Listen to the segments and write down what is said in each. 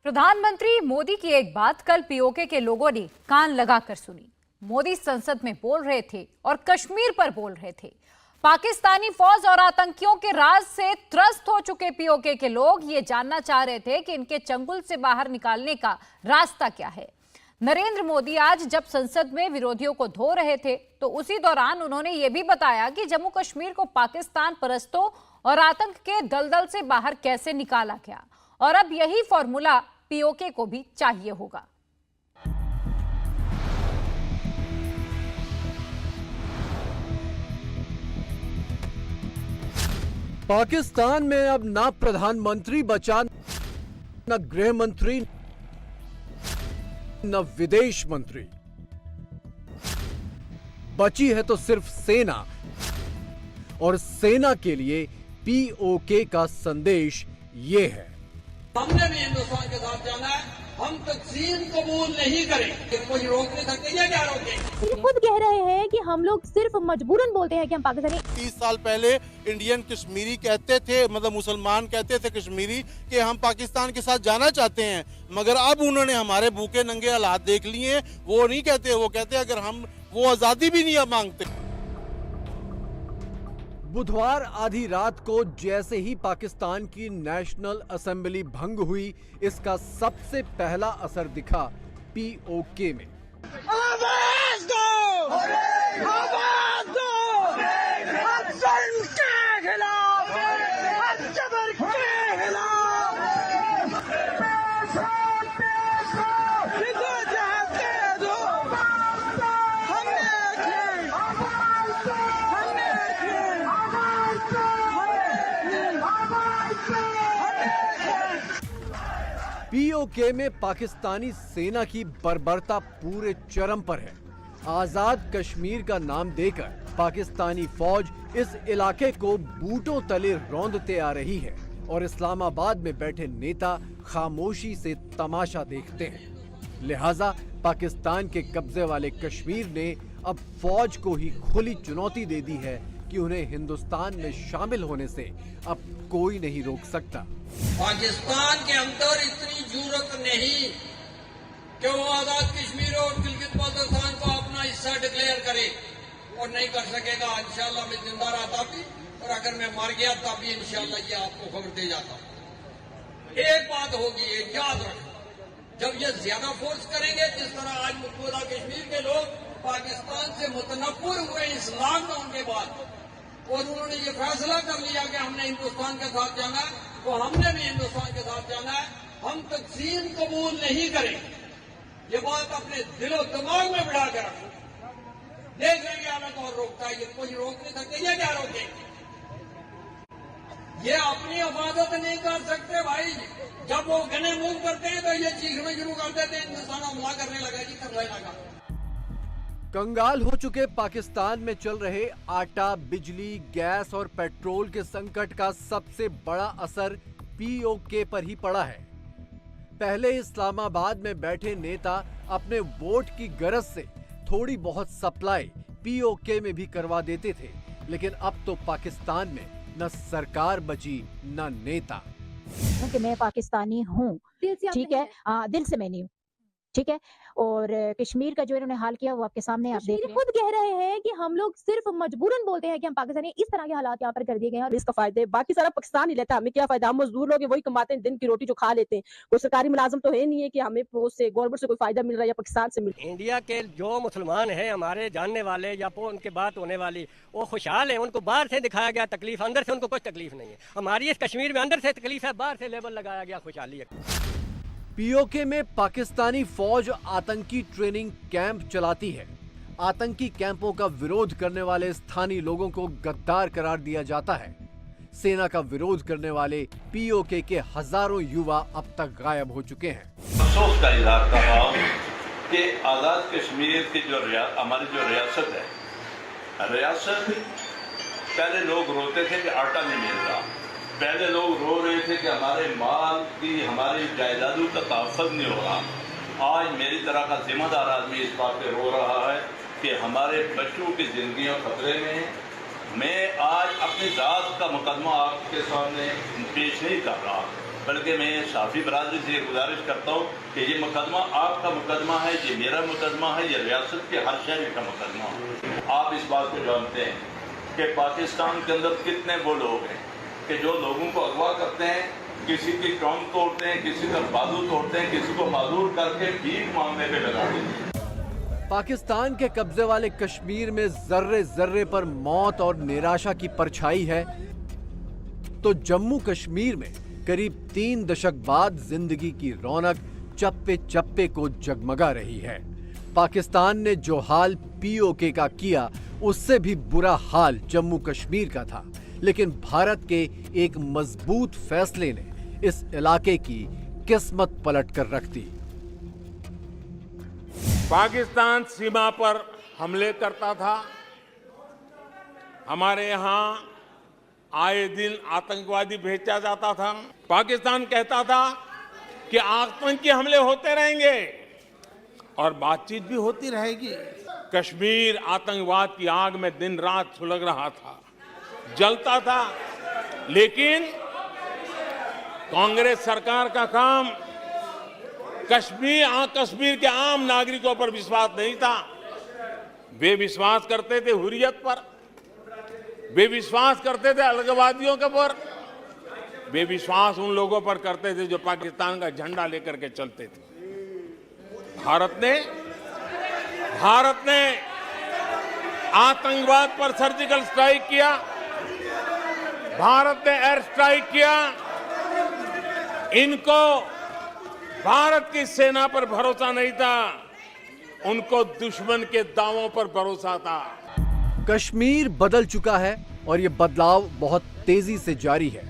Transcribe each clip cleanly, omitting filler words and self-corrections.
प्रधानमंत्री मोदी की एक बात कल पीओके के लोगों ने कान लगाकर सुनी। मोदी संसद में बोल रहे थे और कश्मीर पर बोल रहे थे। पाकिस्तानी फौज और आतंकियों के राज से त्रस्त हो चुके पीओके के लोग ये जानना चाह रहे थे कि इनके चंगुल से बाहर निकालने का रास्ता क्या है। नरेंद्र मोदी आज जब संसद में विरोधियों को धो रहे थे तो उसी दौरान उन्होंने ये भी बताया कि जम्मू कश्मीर को पाकिस्तान परस्तों और आतंक के दलदल से बाहर कैसे निकाला गया, और अब यही फॉर्मूला पीओके को भी चाहिए होगा। पाकिस्तान में अब ना प्रधानमंत्री बचा, न गृह मंत्री, न विदेश मंत्री। बची है तो सिर्फ सेना, और सेना के लिए पीओके का संदेश ये है। हमने भी हिंदुस्तान के साथ जाना है, हम तकसीम कबूल नहीं करें। कोई रोक नहीं सकते, ये क्या रोके? ये खुद कह रहे हैं कि हम लोग सिर्फ मजबूरन बोलते हैं कि हम पाकिस्तानी। 30 साल पहले इंडियन कश्मीरी कहते थे, मतलब मुसलमान कहते थे कश्मीरी, कि हम पाकिस्तान के साथ जाना चाहते हैं, मगर अब उन्होंने हमारे भूखे नंगे हालात देख लिए। वो नहीं कहते, वो कहते अगर हम वो आजादी भी नहीं मांगते। बुधवार आधी रात को जैसे ही पाकिस्तान की नेशनल असेंबली भंग हुई, इसका सबसे पहला असर दिखा पीओके में। आवाज दो! आवाज दो! हम जुल्म के खिलाफ, हम जबर के खिलाफ। जिद्दोजहद के दो। पीओके में पाकिस्तानी सेना की बर्बरता पूरे चरम पर है। आजाद कश्मीर का नाम देकर पाकिस्तानी फौज इस इलाके को बूटों तले रौंदते आ रही है और इस्लामाबाद में बैठे नेता खामोशी से तमाशा देखते हैं। लिहाजा पाकिस्तान के कब्जे वाले कश्मीर ने अब फौज को ही खुली चुनौती दे दी है कि उन्हें हिंदुस्तान में शामिल होने से अब कोई नहीं रोक सकता। पाकिस्तान के अंदर इतनी जरूरत नहीं कि वो आजाद कश्मीर और गिलगित बाल्टिस्तान को अपना हिस्सा डिक्लेयर करे, और नहीं कर सकेगा। इंशाल्लाह मैं जिंदा रहता भी, और अगर मैं मर गया तब भी इंशाल्लाह ये आपको खबर दे जाता। एक बात होगी, ये याद रखना, जब ये ज्यादा फोर्स करेंगे, जिस तरह आज मकबूजा कश्मीर के लोग पाकिस्तान से मुतनफर हुए इस लॉकडाउन के बाद, और उन्होंने ये फैसला कर लिया कि हमने हिंदुस्तान के साथ जाना है, तो हमने भी हिंदुस्तान के साथ जाना है। हम तकसीम कबूल नहीं करेंगे। ये बात अपने दिलो दिमाग में बिठा के रखो। देख लेंगे हमें कौन रोकता है, ये कोई रोक नहीं सकते, ये क्या रोकेंगे? ये अपनी हिफाजत नहीं कर सकते भाई। जब वो गने मूव करते हैं तो ये चीखना शुरू कर देते हैं, हिंदुस्तान हमला करने लगा जी, करने लगा। कंगाल हो चुके पाकिस्तान में चल रहे आटा, बिजली, गैस और पेट्रोल के संकट का सबसे बड़ा असर पीओके पर ही पड़ा है। पहले इस्लामाबाद में बैठे नेता अपने वोट की गरज से थोड़ी बहुत सप्लाई पीओके में भी करवा देते थे, लेकिन अब तो पाकिस्तान में न सरकार बची न नेता। कि मैं पाकिस्तानी हूँ, ठीक है, दिल से मैं नहीं हूँ, ठीक है। और कश्मीर का जो इन्होंने हाल किया वो आपके सामने आप देख रहे हैं। खुद कह रहे हैं कि हम लोग सिर्फ मजबूरन बोलते हैं कि हम पाकिस्तानी। इस तरह के हालात यहाँ पर कर दिए गए हैं और इसका फायदा बाकी सारा पाकिस्तान ही लेता है। हमें क्या फायदा? हम मजदूर लोग वही कमाते हैं, दिन की रोटी जो खा लेते हैं। कोई सरकारी मुलाजिम तो है नहीं है कि हमें उससे गवर्नमेंट से कोई फायदा मिल रहा है या पाकिस्तान से मिल रहा है। इंडिया के जो मुसलमान हैं, हमारे जानने वाले या उनके बात होने वाली, वो खुशहाल है। उनको बाहर से दिखाया गया तकलीफ, अंदर से उनको कुछ तकलीफ नहीं है। हमारी इस कश्मीर में अंदर से तकलीफ है, बाहर से लेबल लगाया गया खुशहाली है। पीओके में पाकिस्तानी फौज आतंकी ट्रेनिंग कैंप चलाती है। आतंकी कैंपों का विरोध करने वाले स्थानीय लोगों को गद्दार करार दिया जाता है। सेना का विरोध करने वाले पीओके के हजारों युवा अब तक गायब हो चुके हैं। अफसोस का इजहार कर रहा हूं कि आजाद कश्मीर की हमारी जो रियासत है, रियासत पहले लोग रोते थे कि आटा नहीं मिल रहा, पहले लोग रो रहे थे कि हमारे माल की, हमारी जायदादों का तहफ़्फ़ुज़ नहीं हो रहा। आज मेरी तरह का जिम्मेदार आदमी इस बात पे रो रहा है कि हमारे बच्चों की जिंदगियां खतरे में हैं। मैं आज अपनी जात का मुकदमा आपके सामने पेश नहीं कर रहा, बल्कि मैं साफी बरादरी से गुजारिश करता हूँ कि ये मुकदमा आपका मुकदमा है, ये मेरा मुकदमा है, ये रियासत के हर शहरी का मुकदमा है। आप इस बात को जानते हैं कि पाकिस्तान के अंदर कितने वो लोग हैं कि जो लोगों को अगवा करते हैं, किसी की टोंग तोड़ते हैं, किसी का बाजू तोड़ते हैं, किसी को माजूर करके भीख मांगने पे लगा देते हैं। पाकिस्तान के कब्जे वाले कश्मीर में जर्रे जर्रे पर मौत और निराशा की परछाई है, तो जम्मू कश्मीर में करीब 3 दशक बाद जिंदगी की रौनक चप्पे चप्पे को जगमगा रही है। पाकिस्तान ने जो हाल पीओके का किया, उससे भी बुरा हाल जम्मू कश्मीर का था, लेकिन भारत के एक मजबूत फैसले ने इस इलाके की किस्मत पलट कर रख दी। पाकिस्तान सीमा पर हमले करता था। हमारे यहां आए दिन आतंकवादी भेजा जाता था। पाकिस्तान कहता था कि आतंकी हमले होते रहेंगे और बातचीत भी होती रहेगी। कश्मीर आतंकवाद की आग में दिन रात सुलग रहा था, जलता था, लेकिन कांग्रेस सरकार का काम कश्मीर के आम नागरिकों पर विश्वास नहीं था। वे विश्वास करते थे हुर्रियत पर, वे विश्वास करते थे अलगवादियों के पर, वे विश्वास उन लोगों पर करते थे जो पाकिस्तान का झंडा लेकर के चलते थे। भारत ने आतंकवाद पर सर्जिकल स्ट्राइक किया, भारत ने एयर स्ट्राइक किया। इनको भारत की सेना पर भरोसा नहीं था, उनको दुश्मन के दावों पर भरोसा था। कश्मीर बदल चुका है और ये बदलाव बहुत तेजी से जारी है।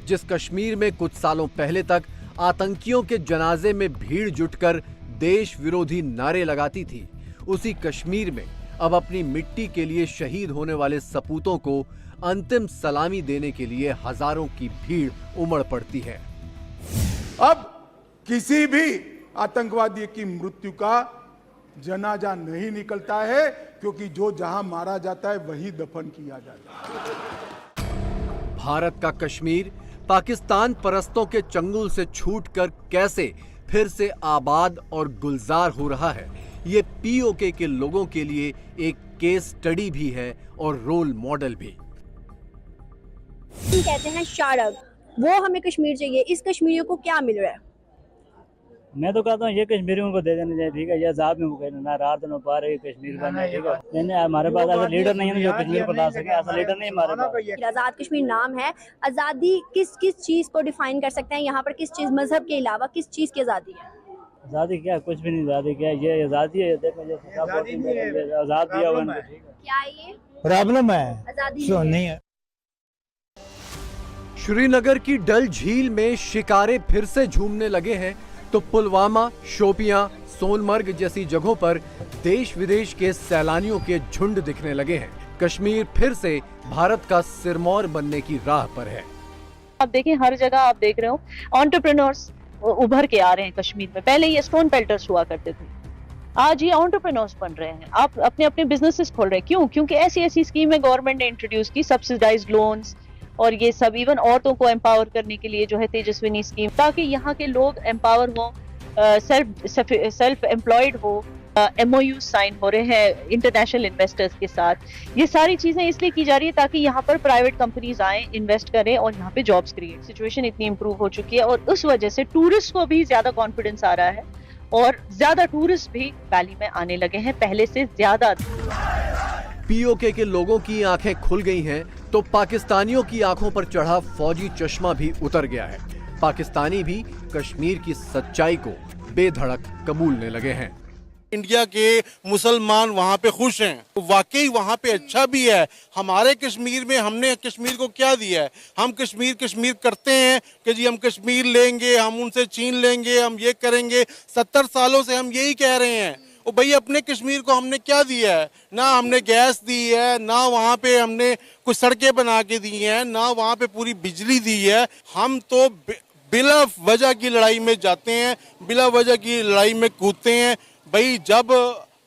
जिस कश्मीर में कुछ सालों पहले तक आतंकियों के जनाजे में भीड़ जुटकर देश विरोधी नारे लगाती थी, उसी कश्मीर में अब अपनी मिट्टी के लिए शहीद होने वाले सपूतों को अंतिम सलामी देने के लिए हजारों की भीड़ उमड़ पड़ती है। अब किसी भी आतंकवादी की मृत्यु का जनाजा नहीं निकलता है, क्योंकि जो जहां मारा जाता है वही दफन किया जाता है। भारत का कश्मीर पाकिस्तान परस्तों के चंगुल से छूटकर कैसे फिर से आबाद और गुलजार हो रहा है, ये पीओके के लोगों के लिए एक केस स्टडी भी है और रोल मॉडल भी। कहते हैं शारग, वो हमें कश्मीर चाहिए। इस कश्मीरियों को क्या मिल रहा है? मैं तो कहता हूँ ये कश्मीरियों को दे देना चाहिए, ठीक है। ये आजाद में मुकैन ना रात न पा रहे कश्मीर का, ठीक है। नहीं, हमारे पास ऐसा लीडर नहीं है जो कश्मीर को ला सके, ऐसा लीडर नहीं हमारे पास। आजाद कश्मीर नाम है। आजादी किस किस चीज को डिफाइन कर सकते हैं? यहाँ पर किस चीज, मजहब के अलावा किस चीज की आजादी है? आजादी क्या, कुछ भी नहीं। आजादी क्या, ये आजादी है। देखो आजाद दिया हुआ है, क्या ये प्रॉब्लम है? आजादी नहीं है। श्रीनगर की डल झील में शिकारे फिर से झूमने लगे हैं, तो पुलवामा, शोपियां, सोनमर्ग जैसी जगहों पर देश विदेश के सैलानियों के झुंड दिखने लगे हैं। कश्मीर फिर से भारत का सिरमौर बनने की राह पर है। आप देखें, हर जगह आप देख रहे हो एंटरप्रेन्योर्स उभर के आ रहे हैं कश्मीर में। पहले ये स्टोन पेल्टर्स हुआ करते थे, आज ये एंटरप्रेन्योर्स बन रहे हैं। आप अपने अपने बिजनेसेस खोल रहे हैं। क्यों? क्योंकि ऐसी ऐसी स्कीमें गवर्नमेंट ने इंट्रोड्यूस की, सब्सिडाइज्ड लोन्स और ये सब, इवन औरतों को एम्पावर करने के लिए जो है तेजस्विनी स्कीम, ताकि यहाँ के लोग एम्पावर हो, सेल्फ एम्प्लॉयड हो। MOU साइन हो रहे हैं इंटरनेशनल इन्वेस्टर्स के साथ। ये सारी चीजें इसलिए की जा रही है ताकि यहाँ पर प्राइवेट कंपनीज आए, इन्वेस्ट करें और यहाँ पे जॉब्स क्रिएट। सिचुएशन इतनी इंप्रूव हो चुकी है और उस वजह से टूरिस्ट को भी ज्यादा कॉन्फिडेंस आ रहा है और ज्यादा टूरिस्ट भी वैली में आने लगे हैं पहले से ज्यादा। पीओके के लोगों की आंखें खुल गई हैं, तो पाकिस्तानियों की आंखों पर चढ़ा फौजी चश्मा भी उतर गया है। पाकिस्तानी भी कश्मीर की सच्चाई को बेधड़क कबूलने लगे हैं। इंडिया के मुसलमान वहाँ पे खुश हैं, वाकई वहाँ पे अच्छा भी है। हमारे कश्मीर में हमने कश्मीर को क्या दिया है? हम कश्मीर करते हैं कि जी हम कश्मीर लेंगे, हम उनसे छीन लेंगे, हम ये करेंगे। 70 सालों से हम यही कह रहे हैं। और भाई अपने कश्मीर को हमने क्या दिया है? ना हमने गैस दी है, ना वहाँ पे हमने कुछ सड़कें बना के दी हैं, ना वहाँ पे पूरी बिजली दी है। हम तो बिला वजह की लड़ाई में जाते हैं, बिला वजह की लड़ाई में कूदते हैं। भाई जब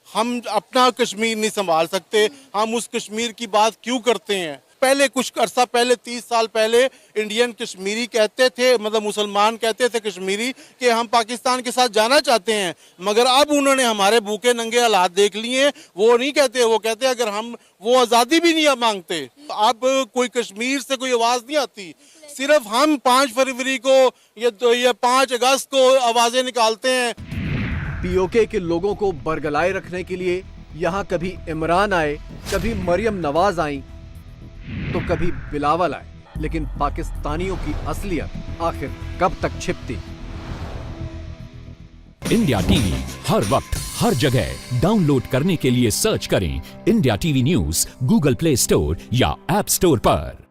हम अपना कश्मीर नहीं संभाल सकते, हम उस कश्मीर की बात क्यों करते हैं? पहले कुछ अरसा पहले 30 साल पहले इंडियन कश्मीरी कहते थे, मतलब मुसलमान कहते थे कश्मीरी, कि हम पाकिस्तान के साथ जाना चाहते हैं, मगर अब उन्होंने हमारे भूखे नंगे हालात देख लिए। वो नहीं कहते, वो कहते अगर हम वो आज़ादी भी नहीं मांगते। अब कोई कश्मीर से कोई आवाज़ नहीं आती, सिर्फ हम 5 फरवरी को या 5 अगस्त को आवाज़ें निकालते हैं। पीओके के लोगों को बरगलाए रखने के लिए यहाँ कभी इमरान आए, कभी मरियम नवाज आई, तो कभी बिलावल आए, लेकिन पाकिस्तानियों की असलियत आखिर कब तक छिपती? इंडिया टीवी हर वक्त हर जगह डाउनलोड करने के लिए सर्च करें India TV news Google play store या ऐप स्टोर पर।